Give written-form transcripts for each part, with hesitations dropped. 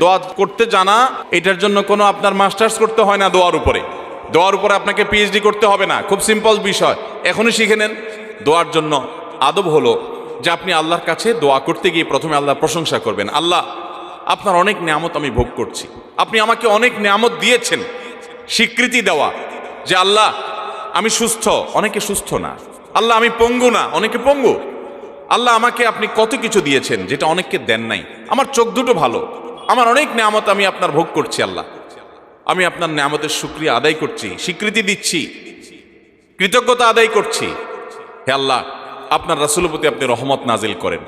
দোয়া করতে জানা, এটার জন্য কোনো আপনার মাস্টার্স করতে হয় না। দোয়ার উপরে আপনাকে পিএইচডি করতে হবে না, খুব সিম্পল বিষয়, এখনই শিখে নেন। দোয়ার জন্য আদব হলো যে আপনি আল্লাহর কাছে দোয়া করতে গিয়ে প্রথমে আল্লাহর প্রশংসা করবেন। আল্লাহ, আপনার অনেক নিয়ামত আমি ভোগ করছি, আপনি আমাকে অনেক নিয়ামত দিয়েছেন। স্বীকৃতি দেওয়া যে আল্লাহ আমি সুস্থ, অনেকে সুস্থ না। আল্লাহ আমি পঙ্গু না, অনেকে পঙ্গু। আল্লাহ আমাকে আপনি কত কিছু দিয়েছেন যেটা অনেককে দেন নাই। আমার চোখ দুটো ভালো, আমার অনেক নিয়ামত আমি আপনার ভোগ করছি। আল্লাহ, আমি আপনার নিয়ামতের শুকরিয়া আদায় করছি, স্বীকৃতি দিচ্ছি, কৃতজ্ঞতা আদায় করছি। হে আল্লাহ, আপনার রাসূলের প্রতি আপনি রহমত নাজিল করেন।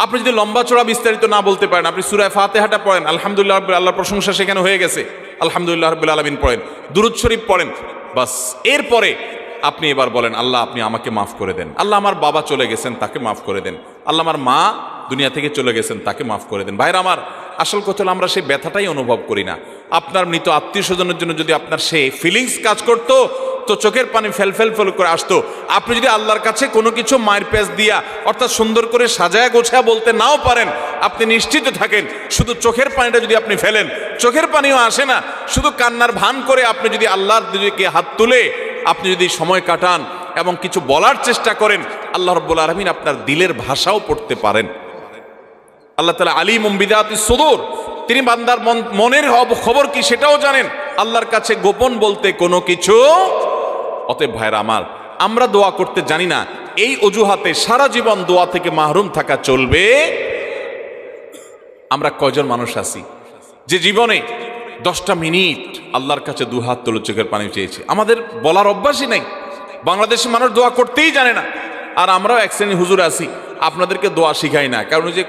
আপনি যদি লম্বা চড়া বিস্তারিত না বলতে পারেন, আপনি সূরা ফাতিহাটা পড়েন, আলহামদুলিল্লাহ রাব্বিল, আল্লাহর প্রশংসা সেখানে হয়ে গেছে, আলহামদুলিল্লাহ রাব্বিল আলামিন পড়েন, দুরূদ শরীফ পড়েন, বাস। এরপরে আপনি এবার বলেন, আল্লাহ আপনি আমাকে মাফ করে দেন। আল্লাহ আমার বাবা চলে গেছেন, তাকে মাফ করে দেন। আল্লাহ আমার মা দুনিয়া থেকে চলে গেছেন, তাকে মাফ করে দেন। ভাইরা আমার, আসল কথা হলো আমরা সেই ব্যথাটাই অনুভব করি না। আপনার মৃত আত্মীয় স্বজনের জন্য যদি আপনার সেই ফিলিংস কাজ করতো, তো চোখের পানি ফেল করে আসতো। আপনি যদি আল্লাহর কাছে কোনো কিছু মায়ের পেঁচ দিয়া, অর্থাৎ সুন্দর করে সাজায়া গোছায়া বলতে নাও পারেন, আপনি নিশ্চিত থাকেন শুধু চোখের পানিটা যদি আপনি ফেলেন, চোখের পানিও আসে না, শুধু কান্নার ভান করে আপনি যদি আল্লাহর দিকে হাত তুলে আপনি যদি সময় কাটান এবং কিছু বলার চেষ্টা করেন, আল্লাহ রাব্বুল আলামিন আপনার দিলের ভাষাও পড়তে পারেন। আল্লাহ তাআলা আলিমুম বিযাতিস সুদূর, তিনি বান্দার মনের খবর কি সেটাও জানেন। আল্লাহর কাছে গোপন বলতে কোনো কিছু। অতএব ভাইরা আমার, আমরা দোয়া করতে জানি না, এই অজুহাতে সারা জীবন দোয়া থেকে মাহরুম থাকা চলবে? আমরা কয়জন মানুষ আছি যে জীবনে 10টা মিনিট আল্লাহর কাছে দুহাত তুলে চোখের পানি চেয়েছে? আমাদের বলার অভ্যাসই নাই। বাংলাদেশের মানুষ দোয়া করতেই জানে না। আর আমরাও এক শ্রেণী হুজুর আছি, আপনাদেরকে দোয়া শিখাই না, কারণ যে